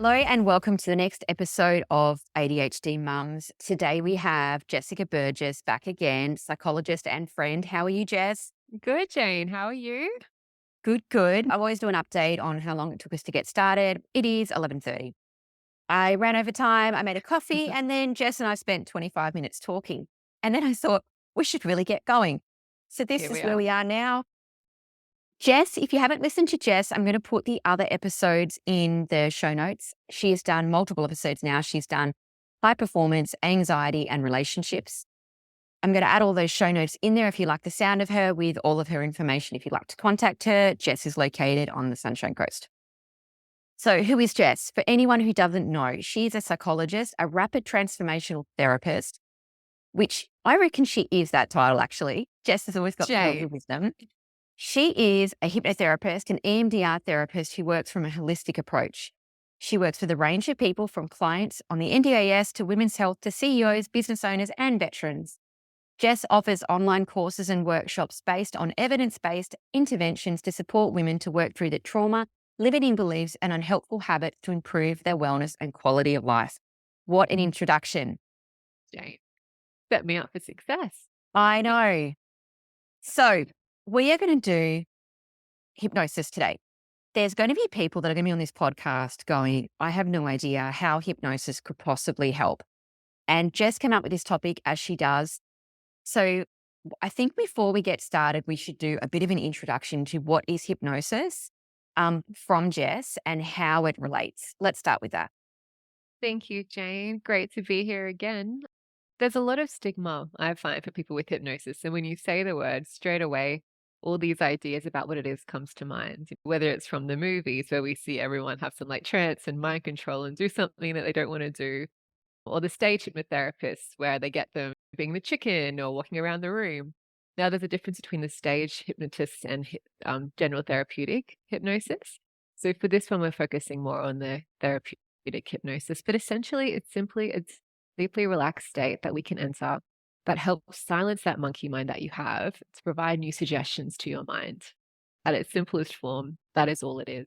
Hello and welcome to the next episode of ADHD Mums. Today we have Jessica Burgess back again, psychologist and friend. How are you, Jess? Good, Jane. How are you? Good, good. I always do an update on how long it took us to get started. It is 11:30. I ran over time, I made a coffee, and then Jess and I spent 25 minutes talking. And then I thought, we should really get going. So this Here is we where are. we are now. Jess, if you haven't listened to Jess, I'm going to put the other episodes in the show notes. She has done multiple episodes now. She's done high performance, anxiety, and relationships. I'm going to add all those show notes in there if you like the sound of her with all of her information. If you'd like to contact her, Jess is located on the Sunshine Coast. So who is Jess? For anyone who doesn't know, she is a psychologist, a rapid transformational therapist, which I reckon she is that title actually. Jess has always got pearls Jane. of wisdom. She is a hypnotherapist, an EMDR therapist who works from a holistic approach. She works with a range of people from clients on the NDIS to women's health to CEOs, business owners, and veterans. Jess offers online courses and workshops based on evidence-based interventions to support women to work through the trauma, limiting beliefs, and unhelpful habits to improve their wellness and quality of life. What an introduction. Jane. Set me up for success. I know. So we are going to do hypnosis today. There's going to be people that are going to be on this podcast going, I have no idea how hypnosis could possibly help. And Jess came up with this topic as she does. So I think before we get started, we should do a bit of an introduction to what is hypnosis from Jess and how it relates. Let's start with that. Thank you, Jane. Great to be here again. There's a lot of stigma I find for people with hypnosis. And when you say the word straight away, all these ideas about what it is comes to mind, whether it's from the movies where we see everyone have some like trance and mind control and do something that they don't want to do, or the stage hypnotherapists where they get them being the chicken or walking around the room. Now, there's a difference between the stage hypnotists and general therapeutic hypnosis. So for this one, we're focusing more on the therapeutic hypnosis, but essentially it's deeply relaxed state that we can enter that helps silence that monkey mind that you have to provide new suggestions to your mind. At its simplest form, that is all it is.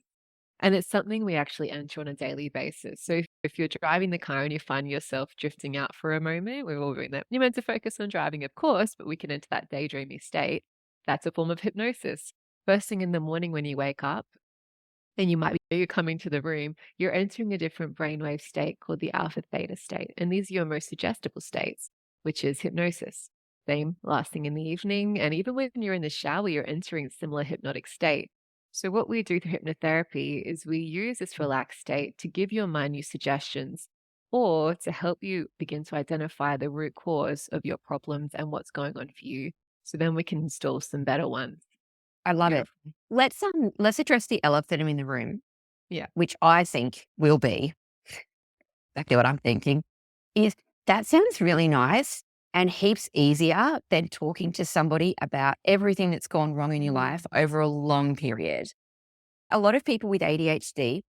And it's something we actually enter on a daily basis. So if you're driving the car and you find yourself drifting out for a moment, we're all doing that. You're meant to focus on driving, of course, but we can enter that daydreamy state. That's a form of hypnosis. First thing in the morning when you wake up, and you're coming to the room, you're entering a different brainwave state called the alpha theta state. And these are your most suggestible states, which is hypnosis. Same last thing in the evening. And even when you're in the shower, you're entering a similar hypnotic state. So what we do through hypnotherapy is we use this relaxed state to give your mind new suggestions or to help you begin to identify the root cause of your problems and what's going on for you. So then we can install some better ones. I love it. Beautiful. Let's address the elephant in the room, Yeah. which I think will be exactly what I'm thinking, is that sounds really nice and heaps easier than talking to somebody about everything that's gone wrong in your life over a long period. A lot of people with ADHD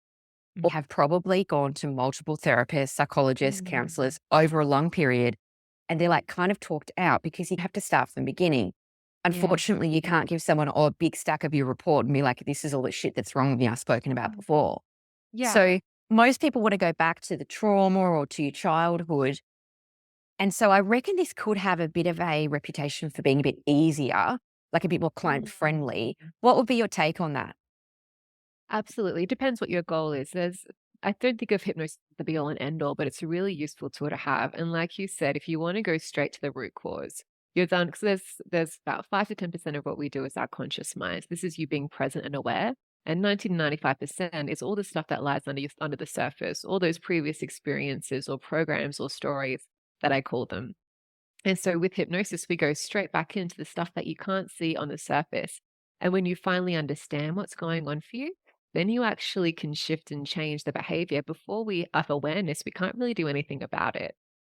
have probably gone to multiple therapists, psychologists, counselors over a long period, and they're like kind of talked out because you have to start from the beginning. Unfortunately, you can't give someone a big stack of your report and be like, this is all the shit that's wrong with me I've spoken about before. Yeah. So most people want to go back to the trauma or to your childhood. And so I reckon this could have a bit of a reputation for being a bit easier, like a bit more client friendly. What would be your take on that? Absolutely. It depends what your goal is. I don't think of hypnosis as the be all and end all, but it's a really useful tool to have. And like you said, if you want to go straight to the root cause, you're done because there's about 5 to 10% of what we do is our conscious mind. This is you being present and aware. And 90 to 95% is all the stuff that lies under the surface, all those previous experiences or programs or stories that I call them. And so with hypnosis, we go straight back into the stuff that you can't see on the surface. And when you finally understand what's going on for you, then you actually can shift and change the behavior. Before we have awareness, we can't really do anything about it.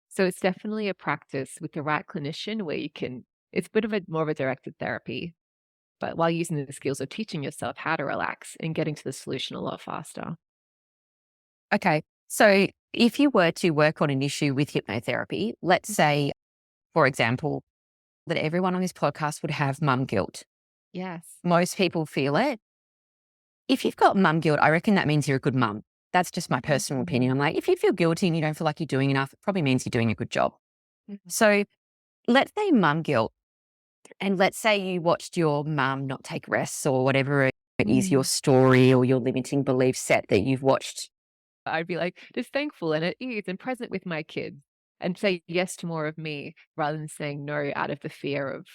So it's definitely a practice with the right clinician where it's a bit of more of a directed therapy, but while using the skills of teaching yourself how to relax and getting to the solution a lot faster. Okay. So if you were to work on an issue with hypnotherapy, let's say, for example, that everyone on this podcast would have mum guilt. Yes. Most people feel it. If you've got mum guilt, I reckon that means you're a good mum. That's just my personal opinion. I'm like, if you feel guilty and you don't feel like you're doing enough, it probably means you're doing a good job. Mhm. So let's say mum guilt, and let's say you watched your mum not take rests or whatever it is your Mm. story or your limiting belief set that you've watched. I'd be like, just thankful and at ease and present with my kids and say yes to more of me rather than saying no out of the fear of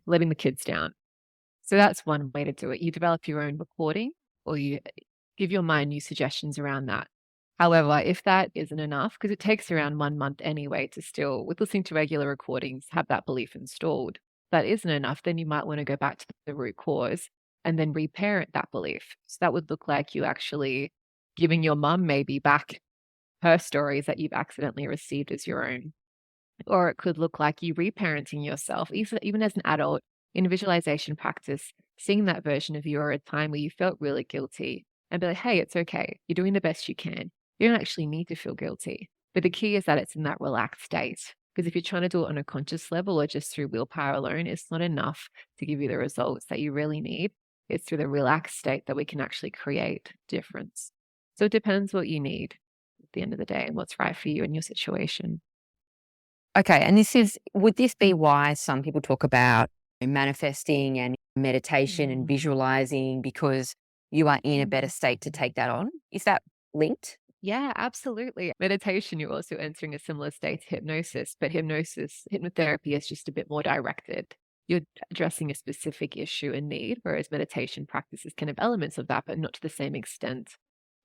letting the kids down. So that's one way to do it. You develop your own recording or you give your mind new suggestions around that. However, if that isn't enough, because it takes around 1 month anyway to still, with listening to regular recordings, have that belief installed, if that isn't enough, then you might want to go back to the root cause and then reparent that belief. So that would look like you actually giving your mum maybe back her stories that you've accidentally received as your own. Or it could look like you reparenting yourself, even as an adult in visualization practice, seeing that version of you or a time where you felt really guilty and be like, hey, it's okay. You're doing the best you can. You don't actually need to feel guilty. But the key is that it's in that relaxed state. Because if you're trying to do it on a conscious level or just through willpower alone, it's not enough to give you the results that you really need. It's through the relaxed state that we can actually create difference. So it depends what you need at the end of the day and what's right for you and your situation. Okay. And would this be why some people talk about manifesting and meditation and Mm. visualizing because you are in a better state to take that on? Is that linked? Yeah, absolutely. Meditation, you're also entering a similar state to hypnosis, but hypnotherapy is just a bit more directed. You're addressing a specific issue and need, whereas meditation practices can have elements of that, but not to the same extent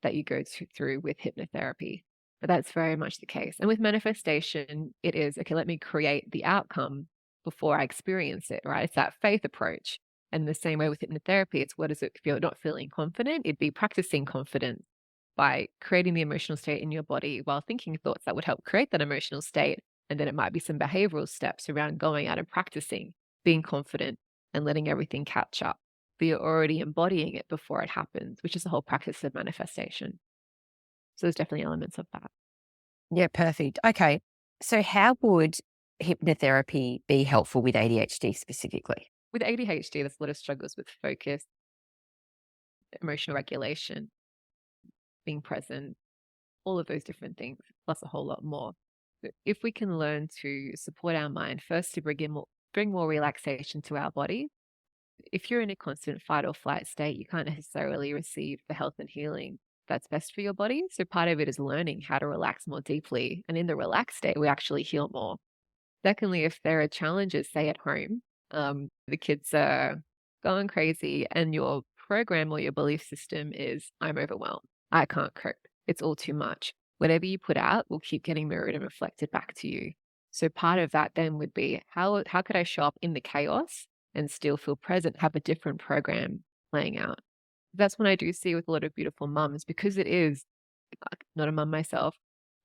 that you go through with hypnotherapy. But that's very much the case. And with manifestation, it is, okay, let me create the outcome before I experience it, right? It's that faith approach. And the same way with hypnotherapy, it's what is it if you're not feeling confident? It'd be practicing confidence by creating the emotional state in your body while thinking thoughts that would help create that emotional state. And then it might be some behavioral steps around going out and practicing, being confident and letting everything catch up. But you're already embodying it before it happens, which is the whole practice of manifestation. So there's definitely elements of that. Yeah, perfect. Okay. So how would hypnotherapy be helpful with ADHD specifically? With ADHD, there's a lot of struggles with focus, emotional regulation, being present, all of those different things, plus a whole lot more. But if we can learn to support our mind, first to bring more relaxation to our body. If you're in a constant fight or flight state, you can't necessarily receive the health and healing that's best for your body. So part of it is learning how to relax more deeply. And in the relaxed state, we actually heal more. Secondly, if there are challenges, say at home, the kids are going crazy and your program or your belief system is, I'm overwhelmed. I can't cope. It's all too much. Whatever you put out will keep getting mirrored and reflected back to you. So part of that then would be how could I show up in the chaos and still feel present, have a different program playing out. That's when I do see with a lot of beautiful mums, because it is not a mum myself,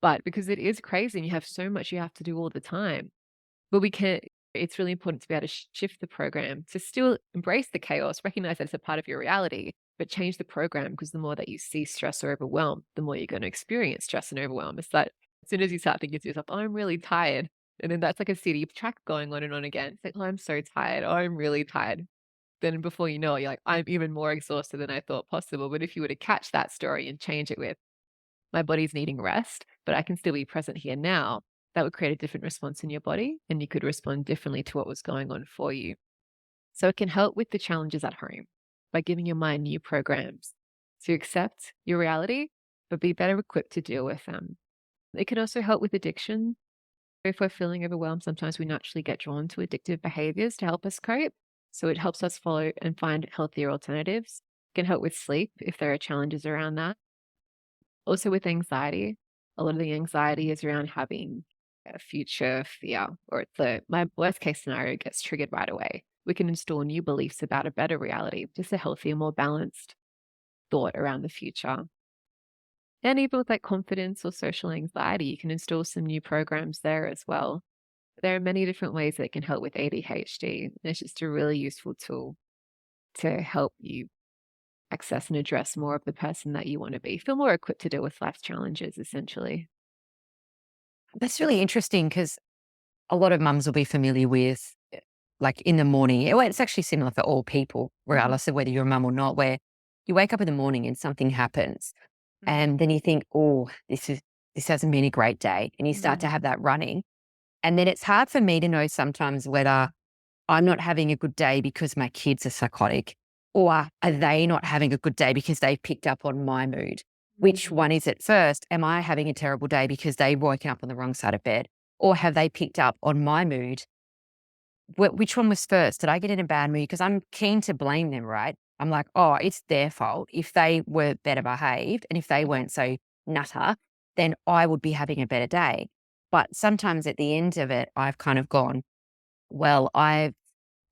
but because it is crazy and you have so much you have to do all the time. But we can't, it's really important to be able to shift the program to still embrace the chaos, recognize that it's a part of your reality, but change the program because the more that you see stress or overwhelm, the more you're going to experience stress and overwhelm. It's like as soon as you start thinking to yourself, oh, I'm really tired. And then that's like a CD track going on and on again. It's like, oh, I'm so tired. Oh, I'm really tired. Then before you know it, you're like, I'm even more exhausted than I thought possible. But if you were to catch that story and change it with, my body's needing rest, but I can still be present here now, that would create a different response in your body and you could respond differently to what was going on for you. So it can help with the challenges at home by giving your mind new programs to accept your reality, but be better equipped to deal with them. It can also help with addiction. If we're feeling overwhelmed, sometimes we naturally get drawn to addictive behaviors to help us cope. So it helps us follow and find healthier alternatives. It can help with sleep if there are challenges around that. Also with anxiety, a lot of the anxiety is around having a future fear, or my worst case scenario gets triggered right away. We can install new beliefs about a better reality, just a healthier, more balanced thought around the future. And even with like confidence or social anxiety, you can install some new programs there as well. There are many different ways that it can help with ADHD. And it's just a really useful tool to help you access and address more of the person that you want to be. Feel more equipped to deal with life's challenges, essentially. That's really interesting because a lot of mums will be familiar with, like in the morning, well, it's actually similar for all people, Mhm. regardless of whether you're a mum or not, where you wake up in the morning and something happens. And then you think, oh, this hasn't been a great day. And you start to Mm. have that running. And then it's hard for me to know sometimes whether I'm not having a good day because my kids are psychotic, or are they not having a good day because they've picked up on my mood? Which Mm. one is it first? Am I having a terrible day because they woke up on the wrong side of bed? Or have they picked up on my mood? Which one was first? Did I get in a bad mood? Because I'm keen to blame them, right? I'm like, oh, it's their fault. If they were better behaved and if they weren't so nutter, then I would be having a better day. But sometimes at the end of it, I've kind of gone, well, I've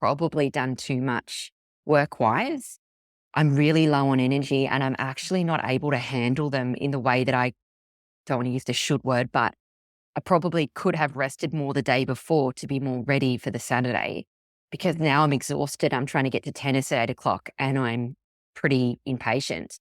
probably done too much work wise. I'm really low on energy and I'm actually not able to handle them in the way that I don't want to use the should word, but I probably could have rested more the day before to be more ready for the Saturday because now I'm exhausted. I'm trying to get to tennis at 8 o'clock and I'm pretty impatient.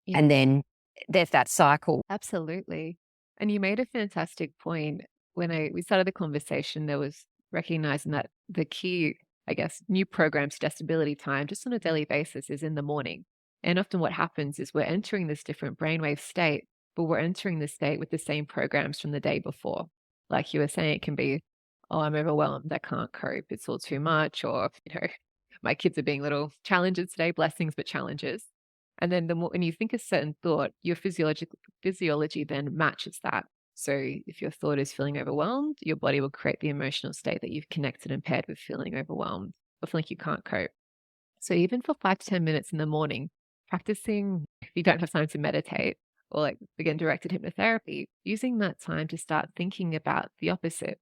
Yeah. And then there's that cycle. Absolutely. And you made a fantastic point. When we started the conversation, there was recognizing that the key, I guess, new program suggestibility time just on a daily basis is in the morning. And often what happens is we're entering this different brainwave state, but we're entering the state with the same programs from the day before. Like you were saying, it can be, oh, I'm overwhelmed, I can't cope, it's all too much, or, my kids are being little challenges today, blessings, but challenges. And then the more, when you think a certain thought, your physiology then matches that. So if your thought is feeling overwhelmed, your body will create the emotional state that you've connected and paired with feeling overwhelmed or feeling like you can't cope. So even for 5 to 10 minutes in the morning, practicing if you don't have time to meditate or like again directed hypnotherapy, using that time to start thinking about the opposite.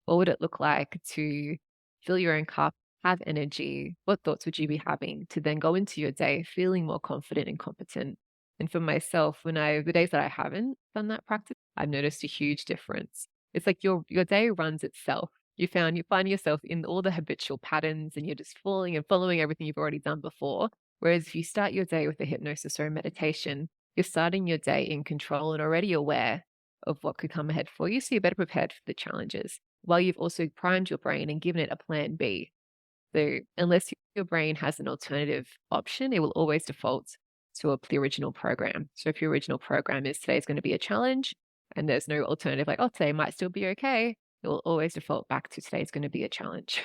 What would it look like to fill your own cup, have energy? What thoughts would you be having to then go into your day feeling more confident and competent? And for myself, the days that I haven't done that practice, I've noticed a huge difference. It's like your day runs itself. You find yourself in all the habitual patterns and you're just falling and following everything you've already done before. Whereas if you start your day with a hypnosis or a meditation, you're starting your day in control and already aware of what could come ahead for you. So you're better prepared for the challenges while you've also primed your brain and given it a plan B. So unless your brain has an alternative option, it will always default to the original program. So if your original program is today's going to be a challenge and there's no alternative, like, oh, today might still be okay, it will always default back to today's going to be a challenge.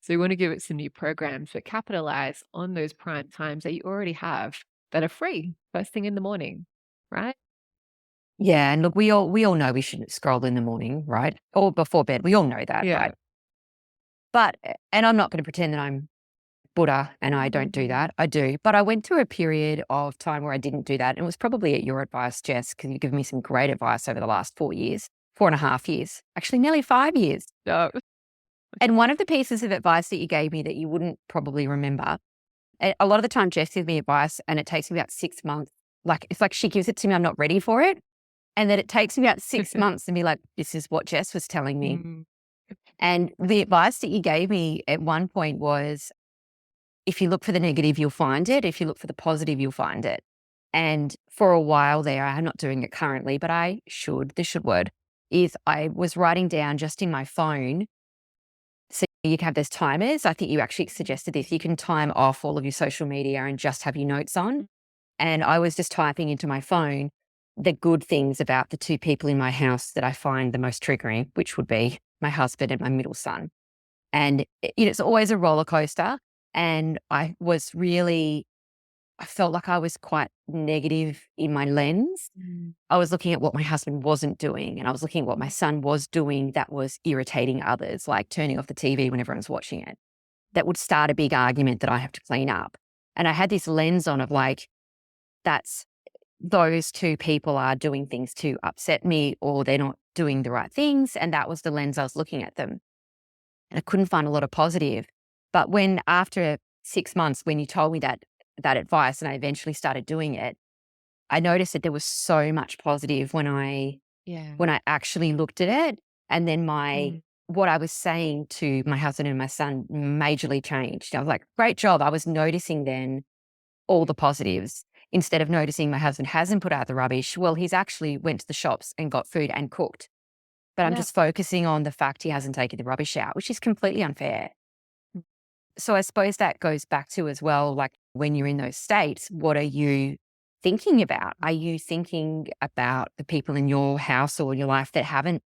So you want to give it some new programs, but capitalize on those prime times that you already have that are free first thing in the morning, right? Yeah. And look, we all know we shouldn't scroll in the morning, right? Or before bed. We all know that, Yeah. right? But, and I'm not going to pretend that I'm Buddha and I don't do that. I do. But I went through a period of time where I didn't do that. And it was probably at your advice, Jess, because you've given me some great advice over the last 4 years, 4.5 years, actually nearly 5 years. No. And one of the pieces of advice that you gave me that you wouldn't probably remember, a lot of the time Jess gives me advice and it takes me about 6 months. Like, it's like she gives it to me, I'm not ready for it. And then it takes me about 6 months to be like, this is what Jess was telling me. Mm. And the advice that you gave me at one point was, if you look for the negative, you'll find it. If you look for the positive, you'll find it. And for a while there, I'm not doing it currently, but I should. The should word is I was writing down just in my phone. So you can have those timers. I think you actually suggested this. You can time off all of your social media and just have your notes on. And I was just typing into my phone the good things about the two people in my house that I find the most triggering, which would be my husband and my middle son. And it's always a roller coaster. And I felt like I was quite negative in my lens. Mm. I was looking at what my husband wasn't doing and I was looking at what my son was doing that was irritating others, like turning off the TV when everyone's watching it. That would start a big argument that I have to clean up. And I had this lens on of like, those two people are doing things to upset me or they're not doing the right things. And that was the lens I was looking at them. And I couldn't find a lot of positive. But after 6 months, when you told me that advice and I eventually started doing it, I noticed that there was so much positive when I Yeah. actually looked at it. And then Mm. what I was saying to my husband and my son majorly changed. I was like, great job. I was noticing then all the positives instead of noticing my husband hasn't put out the rubbish. Well, he's actually went to the shops and got food and cooked. But I'm Yeah. just focusing on the fact he hasn't taken the rubbish out, which is completely unfair. So I suppose that goes back to as well, like when you're in those states, what are you thinking about? Are you thinking about the people in your house or your life that haven't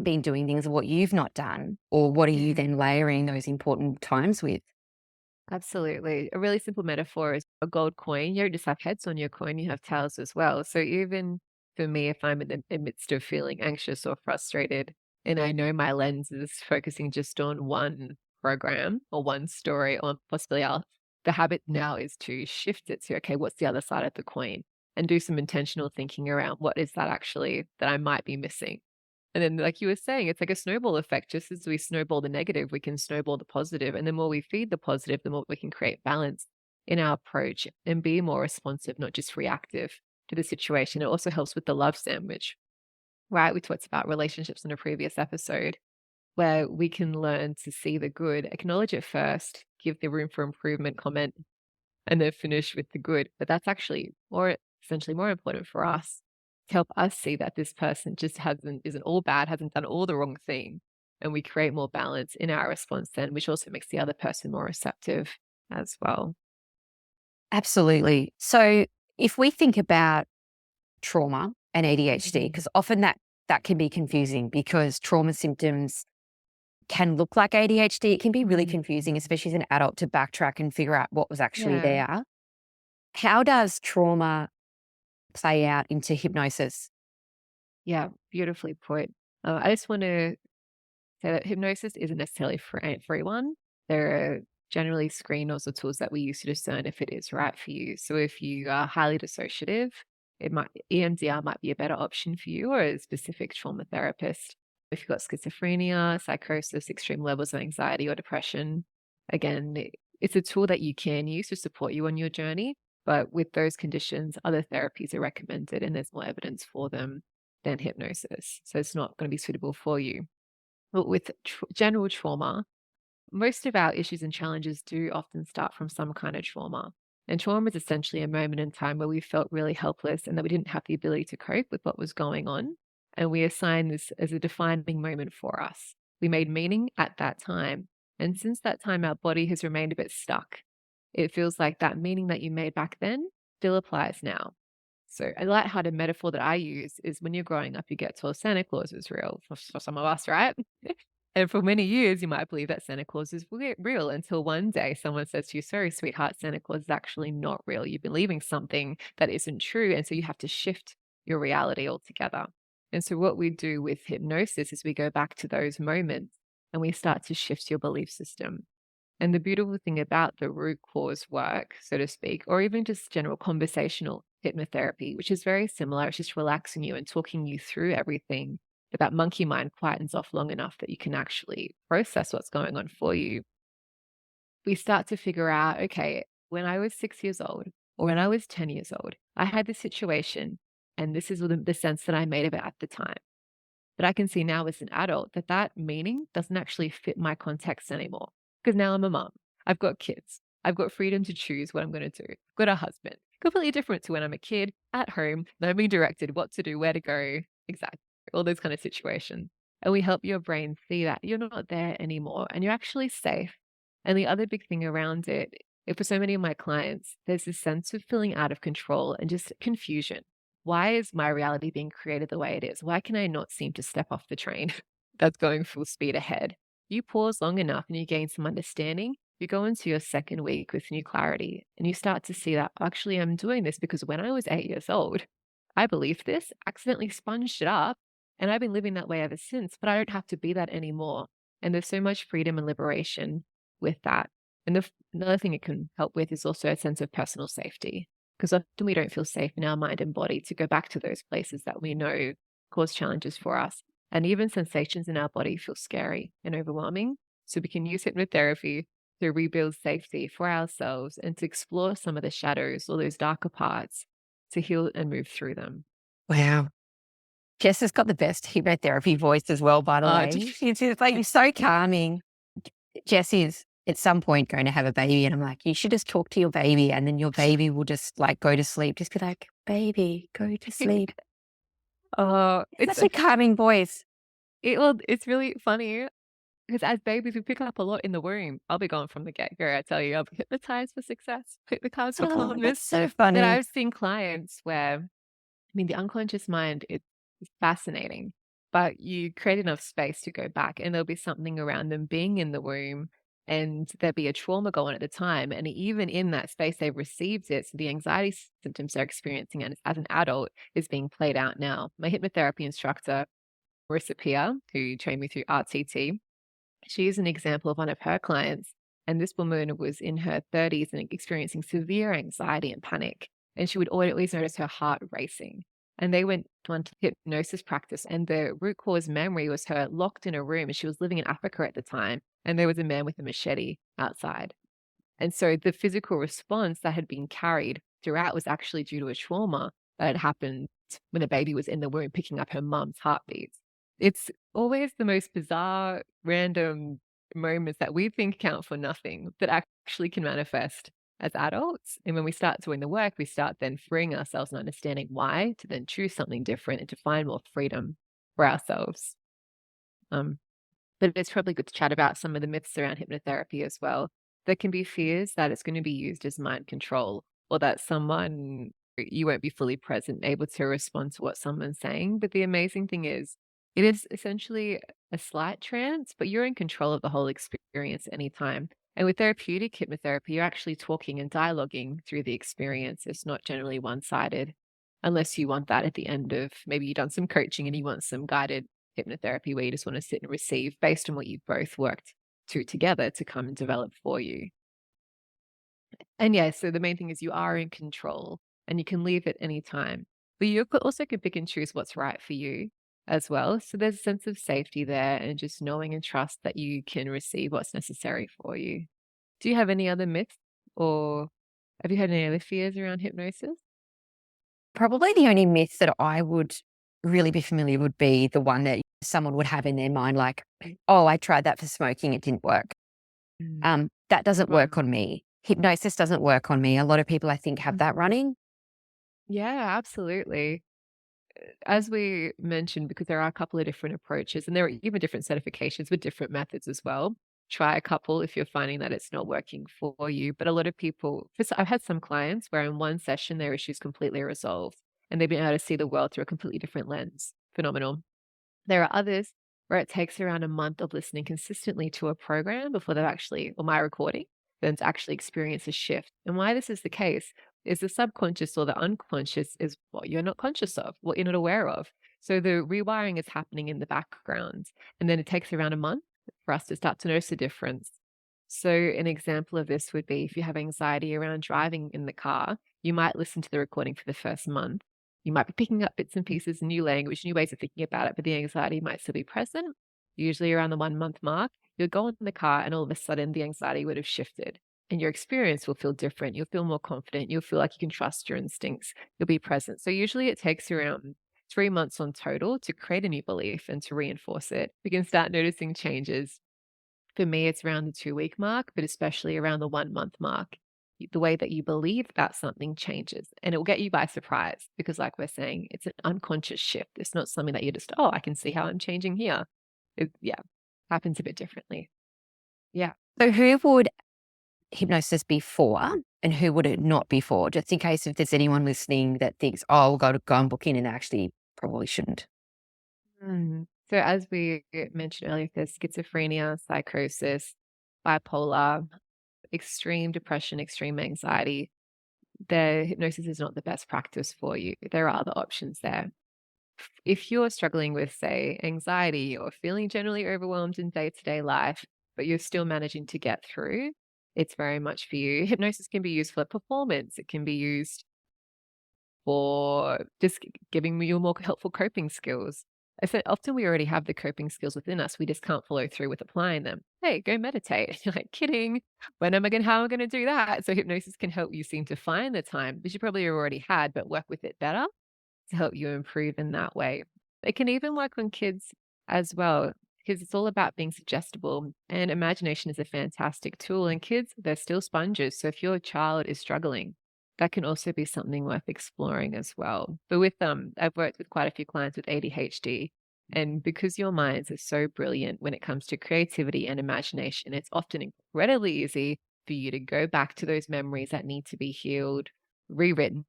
been doing things, or what you've not done? Or what are you Yeah. then layering those important times with? Absolutely. A really simple metaphor is a gold coin. You don't just have heads on your coin, you have tails as well. So even for me, if I'm in the midst of feeling anxious or frustrated, and I know my lens is focusing just on one program or one story or possibly else, the habit now is to shift it to, okay, what's the other side of the coin? And do some intentional thinking around what is that actually that I might be missing. And then, like you were saying, it's like a snowball effect. Just as we snowball the negative, we can snowball the positive. And the more we feed the positive, the more we can create balance in our approach and be more responsive, not just reactive to the situation. It also helps with the love sandwich, right? We talked about relationships in a previous episode where we can learn to see the good, acknowledge it first, give the room for improvement comment, and then finish with the good. But that's actually more essentially more important for us to help us see that this person just isn't all bad, hasn't done all the wrong thing. And we create more balance in our response then, which also makes the other person more receptive as well. Absolutely. So if we think about trauma and ADHD, Mhm. because often that can be confusing because trauma symptoms can look like ADHD. It can be really Mhm. confusing, especially as an adult, to backtrack and figure out what was actually Yeah. there. How does trauma play out into hypnosis? Yeah. Beautifully put. I just want to say that hypnosis isn't necessarily for everyone. There are generally screeners or tools that we use to discern if it is right for you. So if you are highly dissociative, EMDR might be a better option for you, or a specific trauma therapist. If you've got schizophrenia, psychosis, extreme levels of anxiety or depression, again, it's a tool that you can use to support you on your journey. But with those conditions, other therapies are recommended and there's more evidence for them than hypnosis. So it's not going to be suitable for you. But with general trauma, most of our issues and challenges do often start from some kind of trauma. And trauma is essentially a moment in time where we felt really helpless and that we didn't have the ability to cope with what was going on. And we assign this as a defining moment for us. We made meaning at that time. And since that time, our body has remained a bit stuck. It feels like that meaning that you made back then still applies now. So a lighthearted metaphor that I use is when you're growing up, you get told Santa Claus is real for some of us, right? And for many years, you might believe that Santa Claus is real until one day someone says to you, sorry, sweetheart, Santa Claus is actually not real. You're believing something that isn't true. And so you have to shift your reality altogether. And so what we do with hypnosis is we go back to those moments and we start to shift your belief system. And the beautiful thing about the root cause work, so to speak, or even just general conversational hypnotherapy, which is very similar, it's just relaxing you and talking you through everything, that monkey mind quietens off long enough that you can actually process what's going on for you. We start to figure out, okay, when I was 6 years old or when I was 10 years old, I had this situation and this is the sense that I made of it at the time. But I can see now as an adult that that meaning doesn't actually fit my context anymore because now I'm a mom. I've got kids. I've got freedom to choose what I'm going to do. I've got a husband. Completely different to when I'm a kid at home, not being directed what to do, where to go, exactly, all those kind of situations. And we help your brain see that you're not there anymore and you're actually safe. And the other big thing around it, for so many of my clients, there's this sense of feeling out of control and just confusion. Why is my reality being created the way it is? Why can I not seem to step off the train that's going full speed ahead? You pause long enough and you gain some understanding. You go into your second week with new clarity and you start to see that actually I'm doing this because when I was 8 years old, I believed this, accidentally sponged it up, and I've been living that way ever since, but I don't have to be that anymore. And there's so much freedom and liberation with that. And another thing it can help with is also a sense of personal safety because often we don't feel safe in our mind and body to go back to those places that we know cause challenges for us. And even sensations in our body feel scary and overwhelming. So we can use hypnotherapy to rebuild safety for ourselves and to explore some of the shadows or those darker parts to heal and move through them. Wow. Jess has got the best hypnotherapy voice as well, by the Uh, way. She's just like so calming. Jess is at some point going to have a baby, and I'm like, you should just talk to your baby, and then your baby will just like go to sleep. Just be like, baby, go to sleep. oh, it's Such a calming voice. it's really funny. Because as babies, we pick up a lot in the womb. I'll be gone from the get-go, I tell you. I'll be hypnotized for success, pick the cards for Oh, that's calmness. so But funny. I've seen clients where, I mean, the unconscious mind is fascinating, but you create enough space to go back, and there'll be something around them being in the womb, and there'll be a trauma going at the time. And even in that space, they've received it. So the anxiety symptoms they're experiencing as an adult is being played out now. My hypnotherapy instructor, Marissa Peer, who trained me through RTT, she is an example of one of her clients. And this woman was in her 30s and experiencing severe anxiety and panic. And she would always notice her heart racing. And they went on to hypnosis practice. And the root cause memory was her locked in a room. And she was living in Africa at the time. And there was a man with a machete outside. And so the physical response that had been carried throughout was actually due to a trauma that had happened when a baby was in the womb picking up her mum's heartbeats. It's always the most bizarre, random moments that we think count for nothing that actually can manifest as adults. And when we start doing the work, we start then freeing ourselves and understanding why to then choose something different and to find more freedom for ourselves. Um, but it's probably good to chat about some of the myths around hypnotherapy as well. There can be fears that it's going to be used as mind control, or that you won't be fully present, able to respond to what someone's saying. But the amazing thing is, it is essentially a slight trance, but you're in control of the whole experience at any time. And with therapeutic hypnotherapy, you're actually talking and dialoguing through the experience. It's not generally one-sided, unless you want that at the end of maybe you've done some coaching and you want some guided hypnotherapy where you just want to sit and receive based on what you've both worked to together to come and develop for you. And yeah, so the main thing is you are in control and you can leave at any time. But you also can pick and choose what's right for you as well. So there's a sense of safety there and just knowing and trust that you can receive what's necessary for you. Do you have any other myths, or have you had any other fears around hypnosis? Probably the only myth that I would really be familiar would be the one that someone would have in their mind, like, "Oh, I tried that for smoking, it didn't work." Mm. That doesn't Right. work on me. Hypnosis doesn't work on me. A lot of people, I think, have that Mhm. running. Yeah, absolutely. As we mentioned, because there are a couple of different approaches and there are even different certifications with different methods as well. Try a couple if you're finding that it's not working for you. But a lot of people, I've had some clients where in one session their issues completely resolved and they've been able to see the world through a completely different lens. Phenomenal. There are others where it takes around a month of listening consistently to a program before they've actually, or my recording, then to actually experience a shift. And why this is the case is the subconscious or the unconscious is what you're not conscious of, what you're not aware of. So the rewiring is happening in the background. And then it takes around a month for us to start to notice a difference. So an example of this would be if you have anxiety around driving in the car, you might listen to the recording for the first month. You might be picking up bits and pieces, new language, new ways of thinking about it, but the anxiety might still be present. Usually around the 1 month mark, you'll go in the car and all of a sudden the anxiety would have shifted and your experience will feel different. You'll feel more confident. You'll feel like you can trust your instincts. You'll be present. So usually it takes around 3 months on total to create a new belief and to reinforce it. We can start noticing changes. For me, it's around the 2 week mark, but especially around the 1 month mark. The way that you believe about something changes and it will get you by surprise because, like we're saying, it's an unconscious shift. It's not something that you're just, oh, I can see how I'm changing here. Yeah, happens a bit differently. Yeah. So who would hypnosis be for and who would it not be for? Just in case if there's anyone listening that thinks, "Oh, I'll go and book in," and actually probably shouldn't. So, as we mentioned earlier, there's schizophrenia, psychosis, bipolar, extreme depression, extreme anxiety. The hypnosis is not the best practice for you. There are other options there. If you're struggling with, say, anxiety or feeling generally overwhelmed in day to day life, but you're still managing to get through, it's very much for you. Hypnosis can be used for performance, it can be used for just giving you more helpful coping skills. I said often we already have the coping skills within us. We just can't follow through with applying them. Hey, go meditate. You're like, kidding. How am I going to do that? So hypnosis can help you seem to find the time, which you probably already had, but work with it better to help you improve in that way. It can even work on kids as well, because it's all about being suggestible and imagination is a fantastic tool. And kids, they're still sponges. So if your child is struggling, that can also be something worth exploring as well. But with I've worked with quite a few clients with ADHD, And because your minds are so brilliant when it comes to creativity and imagination, it's often incredibly easy for you to go back to those memories that need to be healed, rewritten,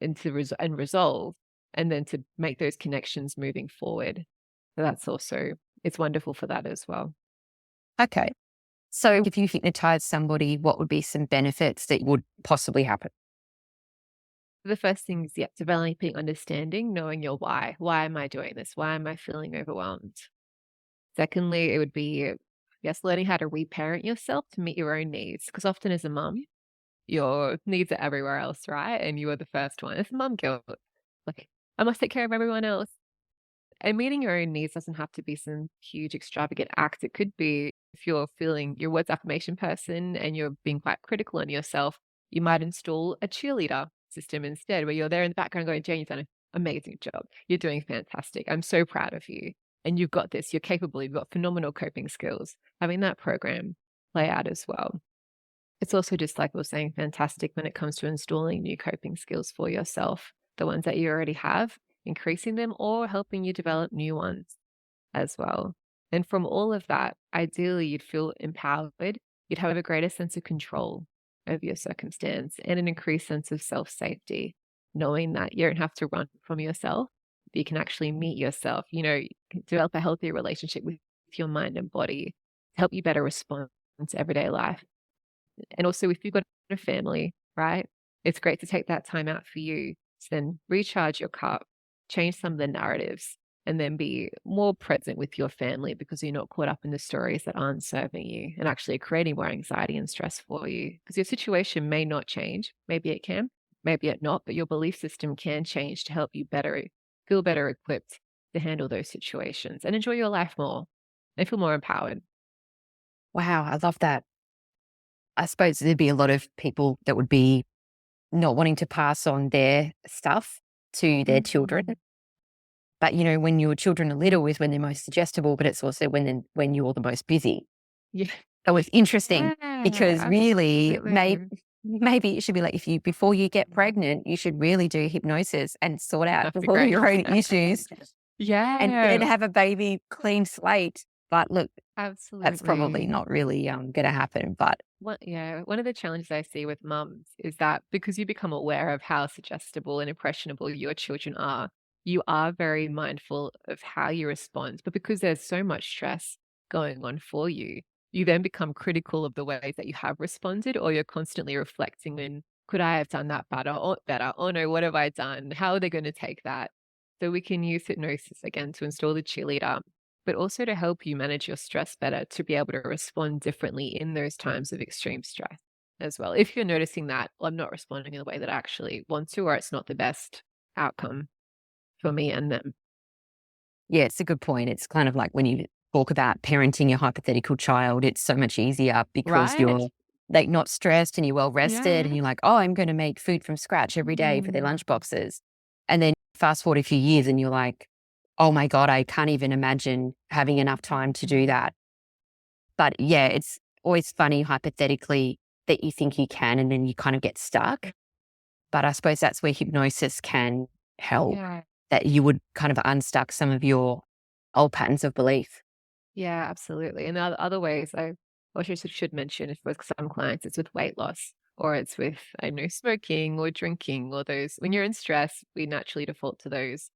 and resolved, and then to make those connections moving forward. So that's also, it's wonderful for that as well. Okay. So if you hypnotize somebody, what would be some benefits that would possibly happen? The first thing is, yeah, developing understanding, knowing your why. Why am I doing this? Why am I feeling overwhelmed? Secondly, it would be, yes, learning how to reparent yourself to meet your own needs. Because often as a mum, your needs are everywhere else, right? And you are the first one. It's mum guilt. Like, I must take care of everyone else. And meeting your own needs doesn't have to be some huge extravagant act. It could be if you're feeling your words affirmation person and you're being quite critical on yourself, you might install a cheerleader system instead, where you're there in the background going, Jane, you've done an amazing job. You're doing fantastic. I'm so proud of you. And you've got this. You're capable. You've got phenomenal coping skills. Having that program play out as well. It's also, just like we were saying, fantastic when it comes to installing new coping skills for yourself, the ones that you already have, increasing them or helping you develop new ones as well. And from all of that, ideally, you'd feel empowered. You'd have a greater sense of control over your circumstance and an increased sense of self-safety, knowing that you don't have to run from yourself. You can actually meet yourself, you can develop a healthier relationship with your mind and body to help you better respond to everyday life. And also, if you've got a family, right, it's great to take that time out for you to then recharge your cup, change some of the narratives, and then be more present with your family because you're not caught up in the stories that aren't serving you and actually creating more anxiety and stress for you. Because your situation may not change. Maybe it can, maybe it not, but your belief system can change to help you feel better equipped to handle those situations and enjoy your life more and feel more empowered. Wow, I love that. I suppose there'd be a lot of people that would be not wanting to pass on their stuff to their children. Mhm. But, when your children are little is when they're most suggestible, but it's also when you're the most busy. Yeah. That was interesting because Yeah, really absolutely. maybe it should be like before you get pregnant, you should really do hypnosis and sort out That'd be all great. your own issues and then Yeah, have a baby clean slate. But look, that's probably absolutely. not really gonna happen. But One of the challenges I see with mums is that because you become aware of how suggestible and impressionable your children are, you are very mindful of how you respond. But because there's so much stress going on for you, you then become critical of the ways that you have responded, or you're constantly reflecting in, could I have done that better? Oh no, what have I done? How are they going to take that? So we can use hypnosis again to install the cheerleader, but also to help you manage your stress better, to be able to respond differently in those times of extreme stress as well. If you're noticing that, well, I'm not responding in the way that I actually want to, or it's not the best outcome for me and them. yeah, it's a good point. It's kind of like when you talk about parenting your hypothetical child, it's so much easier because Right? you're like not stressed and you're well rested Yeah. and you're like, oh, I'm going to make food from scratch every day for their Mm. lunch boxes. And then fast forward a few years and you're like, oh my God, I can't even imagine having enough time to do that. But yeah, it's always funny hypothetically that you think you can and then you kind of get stuck. But I suppose that's where hypnosis can help, Yeah. that you would kind of unstuck some of your old patterns of belief. Yeah, absolutely. And other ways I also should mention, if with some clients, it's with weight loss, or it's with, I know, smoking or drinking, or those, when you're in stress, we naturally default to those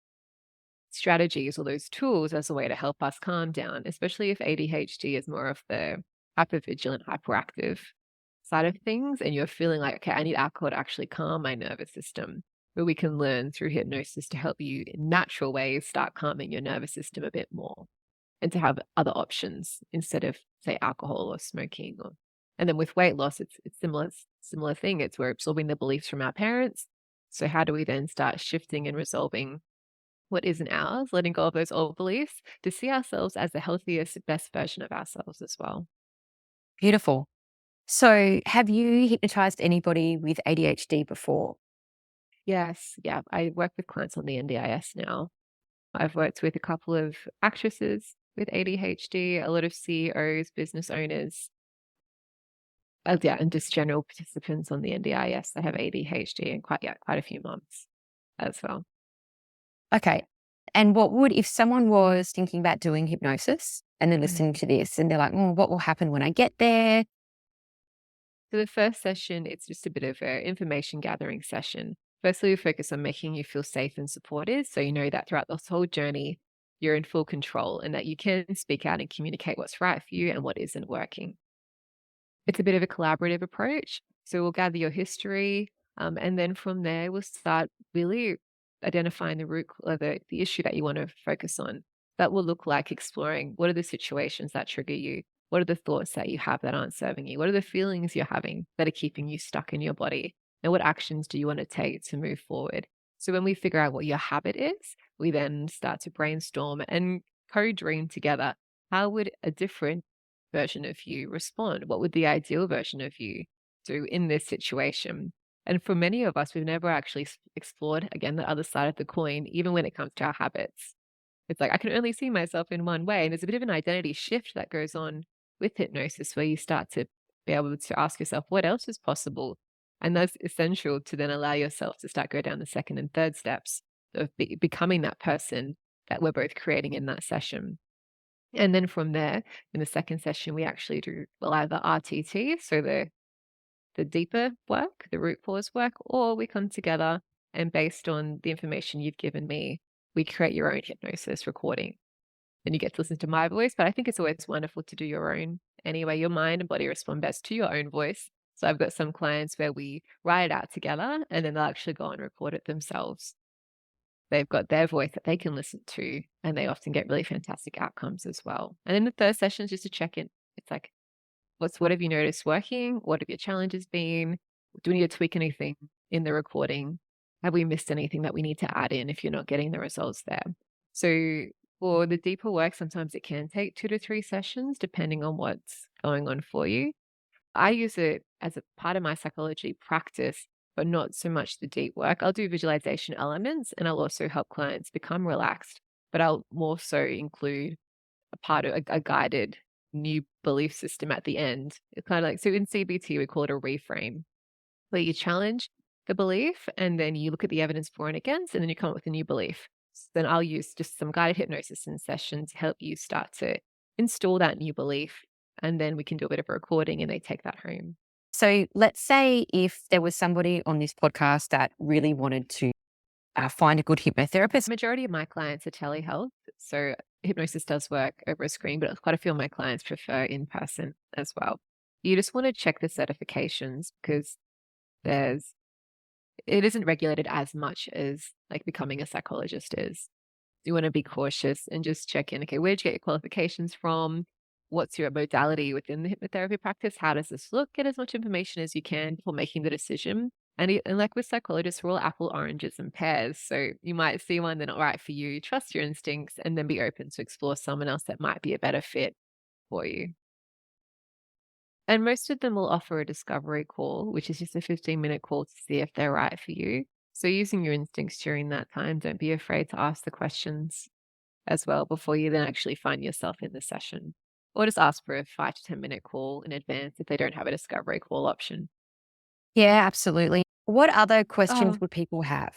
strategies or those tools as a way to help us calm down, especially if ADHD is more of the hypervigilant, hyperactive side of things. And you're feeling like, okay, I need alcohol to actually calm my nervous system. But we can learn through hypnosis to help you in natural ways start calming your nervous system a bit more and to have other options instead of, say, alcohol or smoking. And then with weight loss, it's similar thing. It's we're absorbing the beliefs from our parents. So how do we then start shifting and resolving what isn't ours, letting go of those old beliefs to see ourselves as the healthiest, best version of ourselves as well? Beautiful. So, have you hypnotized anybody with ADHD before? Yes, yeah. I work with clients on the NDIS now. I've worked with a couple of actresses with ADHD, a lot of CEOs, business owners, yeah, and just general participants on the NDIS that have ADHD, and quite a few mums as well. Okay. And what would, if someone was thinking about doing hypnosis and then Mm. listening to this and they're like, oh, what will happen when I get there? So the first session, it's just a bit of an information gathering session. Firstly, we focus on making you feel safe and supported. So you know that throughout this whole journey, you're in full control and that you can speak out and communicate what's right for you and what isn't working. It's a bit of a collaborative approach. So we'll gather your history, and then from there, we'll start really identifying the root or the issue that you want to focus on. That will look like exploring what are the situations that trigger you? What are the thoughts that you have that aren't serving you? What are the feelings you're having that are keeping you stuck in your body? And what actions do you want to take to move forward? So when we figure out what your habit is, we then start to brainstorm and co-dream together. How would a different version of you respond? What would the ideal version of you do in this situation? And for many of us, we've never actually explored, again, the other side of the coin, even when it comes to our habits. It's like, I can only see myself in one way. And there's a bit of an identity shift that goes on with hypnosis where you start to be able to ask yourself, what else is possible? And that's essential to then allow yourself to start go down the second and third steps of becoming that person that we're both creating in that session. And then from there, in the second session, we actually do, well, either RTT, so the deeper work, the root cause work, or we come together and based on the information you've given me, we create your own hypnosis recording. And you get to listen to my voice, but I think it's always wonderful to do your own. Anyway, your mind and body respond best to your own voice. So I've got some clients where we write it out together and then they'll actually go and record it themselves. They've got their voice that they can listen to, and they often get really fantastic outcomes as well. And then the third session is just a check in. It's like, what have you noticed working? What have your challenges been? Do we need to tweak anything in the recording? Have we missed anything that we need to add in if you're not getting the results there? So for the deeper work, sometimes it can take 2 to 3 sessions, depending on what's going on for you. I use it as a part of my psychology practice, but not so much the deep work. I'll do visualization elements and I'll also help clients become relaxed, but I'll more so include a part of a guided new belief system at the end. It's kind of like, so in CBT, we call it a reframe, where you challenge the belief and then you look at the evidence for and against, and then you come up with a new belief. So then I'll use just some guided hypnosis in session to help you start to install that new belief. And then we can do a bit of a recording and they take that home. So let's say if there was somebody on this podcast that really wanted to find a good hypnotherapist. Majority of my clients are telehealth. So hypnosis does work over a screen, but quite a few of my clients prefer in person as well. You just want to check the certifications because it isn't regulated as much as like becoming a psychologist is. You want to be cautious and just check in. Okay, where'd you get your qualifications from? What's your modality within the hypnotherapy practice? How does this look? Get as much information as you can before making the decision. And like with psychologists, we're all apple, oranges, and pears. So you might see one that's not right for you, trust your instincts, and then be open to explore someone else that might be a better fit for you. And most of them will offer a discovery call, which is just a 15-minute call to see if they're right for you. So using your instincts during that time, don't be afraid to ask the questions as well before you then actually find yourself in the session. Or just ask for a 5 to 10 minute call in advance if they don't have a discovery call option. Yeah, absolutely. What other questions Oh, would people have?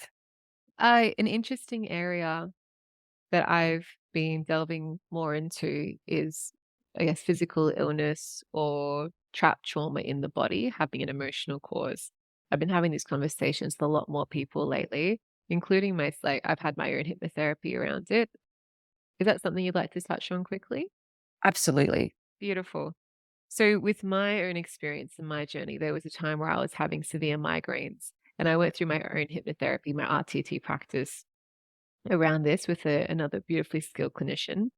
an interesting area that I've been delving more into is, I guess, physical illness or trapped trauma in the body having an emotional cause. I've been having these conversations with a lot more people lately, including like I've had my own hypnotherapy around it. Is that something you'd like to touch on quickly? Absolutely. Beautiful. So, with my own experience in my journey, there was a time where I was having severe migraines, and I went through my own hypnotherapy, my RTT practice around this with another beautifully skilled clinician.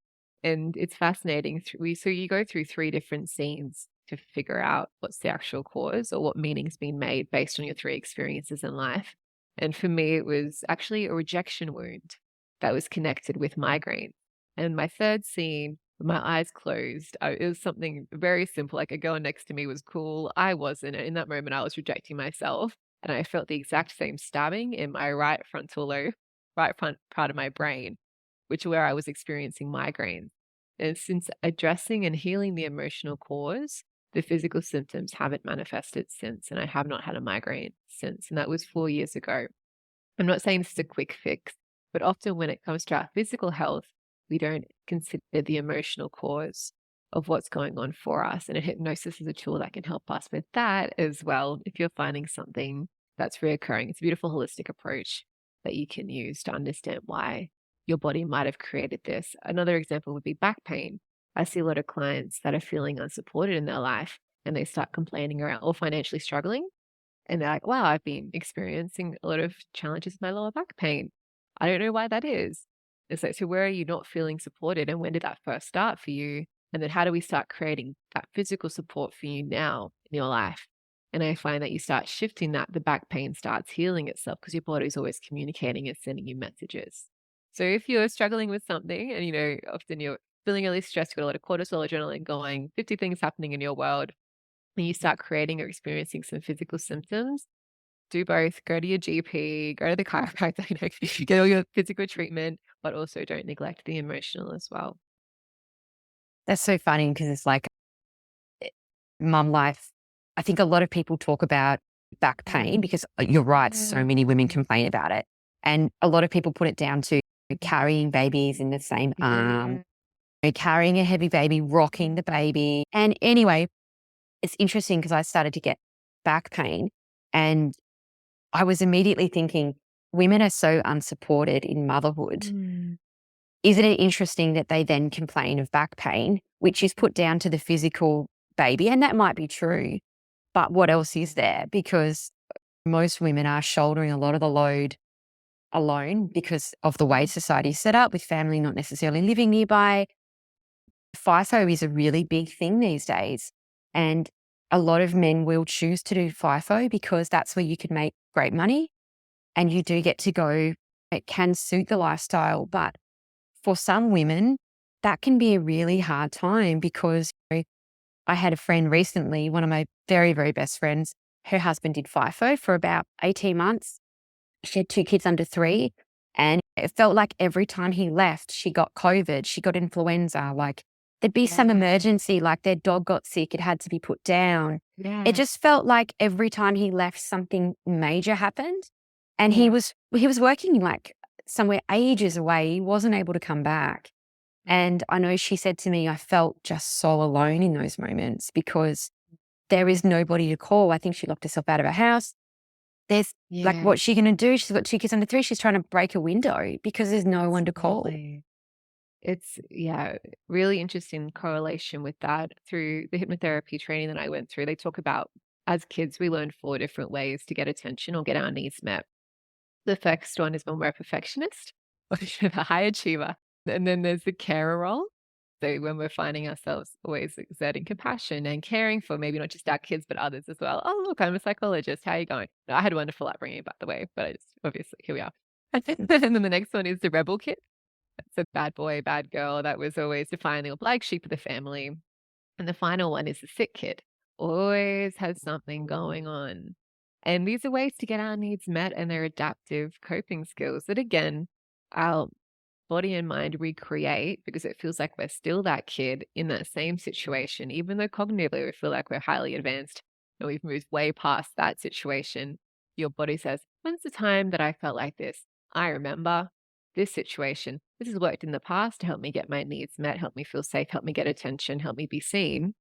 And it's fascinating. So you go through 3 different scenes to figure out what's the actual cause or what meaning's been made based on your 3 experiences in life. And for me, it was actually a rejection wound that was connected with migraine. And my third scene, with my eyes closed, it was something very simple. Like a girl next to me was cool. I wasn't. And in that moment, I was rejecting myself. And I felt the exact same stabbing in my right frontal lobe, right front part of my brain, which is where I was experiencing migraines. And since addressing and healing the emotional cause, the physical symptoms haven't manifested since, and I have not had a migraine since. And that was 4 years ago. I'm not saying this is a quick fix, But often when it comes to our physical health, we don't consider the emotional cause of what's going on for us. And hypnosis is a tool that can help us with that as well. If you're finding something that's reoccurring, it's a beautiful holistic approach that you can use to understand why your body might have created this. Another example would be back pain. I see a lot of clients that are feeling unsupported in their life and they start complaining around or financially struggling. And they're like, wow, I've been experiencing a lot of challenges with my lower back pain. I don't know why that is. It's like, so where are you not feeling supported? And when did that first start for you? And then how do we start creating that physical support for you now in your life? And I find that you start shifting that, the back pain starts healing itself because your body's always communicating and sending you messages. So if you're struggling with something and, often you're feeling really stressed, you've got a lot of cortisol, adrenaline going, 50 things happening in your world, and you start creating or experiencing some physical symptoms, do both. Go to your GP, go to the chiropractor, get all your physical treatment, but also don't neglect the emotional as well. That's so funny because it's like mum life. I think a lot of people talk about back pain because you're right, so many women complain about it. And a lot of people put it down to carrying babies in the same arm, carrying a heavy baby, rocking the baby. And anyway, it's interesting because I started to get back pain and I was immediately thinking, women are so unsupported in motherhood. Isn't it interesting that they then complain of back pain, which is put down to the physical baby? And that might be true, but what else is there? Because most women are shouldering a lot of the load alone because of the way society is set up, with family not necessarily living nearby. FIFO is a really big thing these days. And a lot of men will choose to do FIFO because that's where you can make great money and you do get to go. It can suit the lifestyle, but for some women, that can be a really hard time because I had a friend recently, one of my very, very best friends, her husband did FIFO for about 18 months. She had 2 kids under 3, and it felt like every time he left, she got COVID, she got influenza, like there'd be some emergency, like their dog got sick, it had to be put down. It just felt like every time he left, something major happened. And he was working like somewhere ages away. He wasn't able to come back. And I know she said to me, I felt just so alone in those moments because there is nobody to call. I think she locked herself out of her house. There's like, what's she going to do? She's got 2 kids under 3. She's trying to break a window because there's no one to call. It's really interesting correlation with that. Through the hypnotherapy training that I went through, they talk about as kids, we learn 4 different ways to get attention or get our needs met. The first one is when we're a perfectionist or the high achiever. And then there's the carer role. So when we're finding ourselves always exerting compassion and caring for maybe not just our kids, but others as well. Oh, look, I'm a psychologist. How are you going? No, I had a wonderful upbringing, by the way, but I just, obviously, here we are. And then the next one is the rebel kid. That's a bad boy, bad girl that was always defining the black sheep of the family. And the final one is the sick kid. Always has something going on. And these are ways to get our needs met, and they're adaptive coping skills that, again, our body and mind recreate because it feels like we're still that kid in that same situation, even though cognitively we feel like we're highly advanced and we've moved way past that situation. Your body says, when's the time that I felt like this? I remember this situation. This has worked in the past to help me get my needs met, help me feel safe, help me get attention, help me be seen.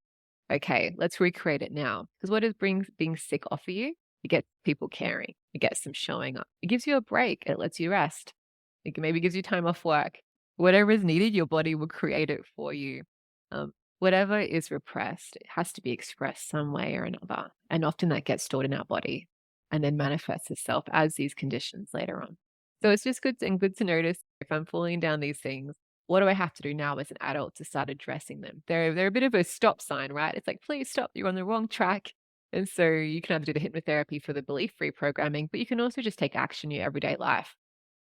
Okay, let's recreate it now. Because what does being sick offer you? It gets people caring. It gets them showing up. It gives you a break. It lets you rest. It maybe gives you time off work. Whatever is needed, your body will create it for you. Whatever is repressed, it has to be expressed some way or another. And often that gets stored in our body and then manifests itself as these conditions later on. So it's just good to notice if I'm falling down these things, what do I have to do now as an adult to start addressing them? They're a bit of a stop sign, right? It's like, please stop, you're on the wrong track. And so you can either do the hypnotherapy for the belief reprogramming, but you can also just take action in your everyday life.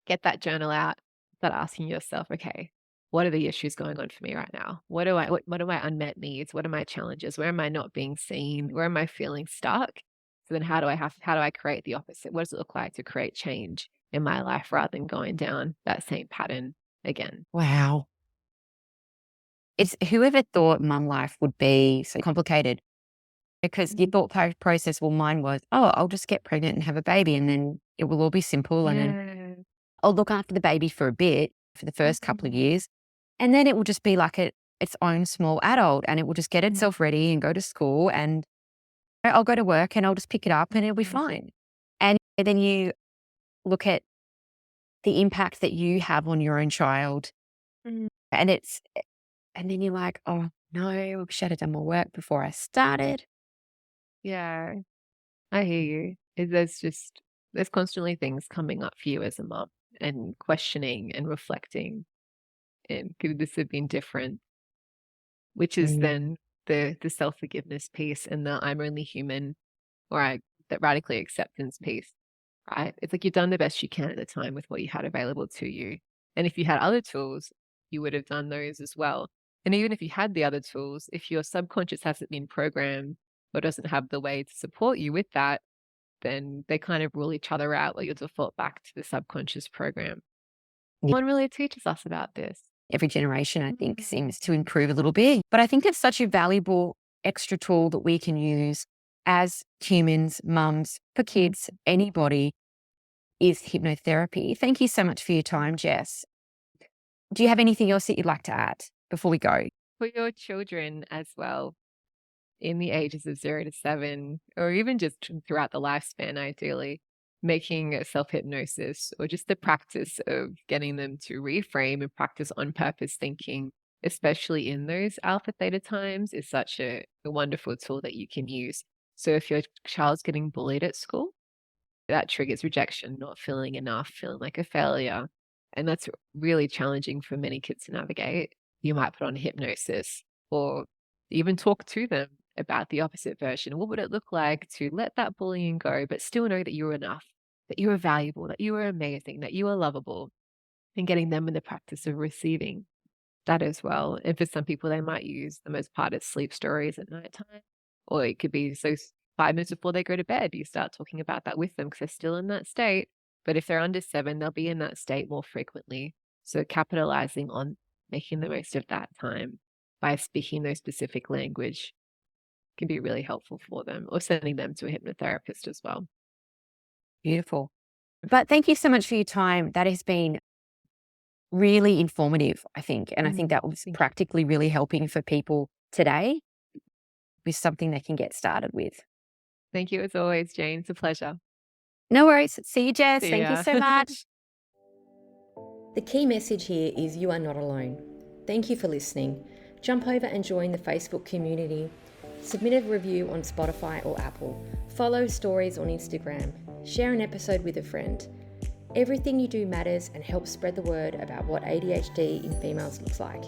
Get that journal out, start asking yourself, okay, what are the issues going on for me right now? What are my unmet needs? What are my challenges? Where am I not being seen? Where am I feeling stuck? So then how do I create the opposite? What does it look like to create change in my life rather than going down that same pattern again? Wow. It's whoever thought mum life would be so complicated because your thought process, well, mine was, oh, I'll just get pregnant and have a baby and then it will all be simple. And then I'll look after the baby for a bit for the first couple of years. And then it will just be like its own small adult, and it will just get itself ready and go to school, and I'll go to work and I'll just pick it up and it'll be fine. And then you look at the impact that you have on your own child, and and then you're like, oh no, I wish I'd have done more work before I started. Yeah, I hear you. There's constantly things coming up for you as a mom and questioning and reflecting. And could this have been different? Which is Mm. then the self-forgiveness piece and the I'm only human, that radically acceptance piece, right? It's like you've done the best you can at the time with what you had available to you. And if you had other tools, you would have done those as well. And even if you had the other tools, if your subconscious hasn't been programmed or doesn't have the way to support you with that, then they kind of rule each other out, or you'll default back to the subconscious program. Yeah. No one really teaches us about this. Every generation, I think, seems to improve a little bit. But I think it's such a valuable extra tool that we can use as humans, mums, for kids, anybody, is hypnotherapy. Thank you so much for your time, Jess. Do you have anything else that you'd like to add before we go? For your children as well, in the ages of 0 to 7, or even just throughout the lifespan, ideally, making a self-hypnosis or just the practice of getting them to reframe and practice on-purpose thinking, especially in those alpha theta times, is such a wonderful tool that you can use. So if your child's getting bullied at school, that triggers rejection, not feeling enough, feeling like a failure. And that's really challenging for many kids to navigate. You might put on hypnosis or even talk to them about the opposite version. What would it look like to let that bullying go, but still know that you're enough, that you are valuable, that you are amazing, that you are lovable, and getting them in the practice of receiving that as well. And for some people, they might use them as part of sleep stories at nighttime, or it could be 5 minutes before they go to bed, you start talking about that with them because they're still in that state. But if they're under 7, they'll be in that state more frequently. So capitalizing on making the most of that time by speaking their specific language can be really helpful for them, or sending them to a hypnotherapist as well. Beautiful. But thank you so much for your time. That has been really informative, I think. And I think that was practically really helping for people today with something they can get started with. Thank you as always, Jane. It's a pleasure. No worries. See you, Jess. See Thank you ya. so much. The key message here is you are not alone. Thank you for listening. Jump over and join the Facebook community. Submit a review on Spotify or Apple. Follow stories on Instagram. Share an episode with a friend. Everything you do matters and helps spread the word about what ADHD in females looks like.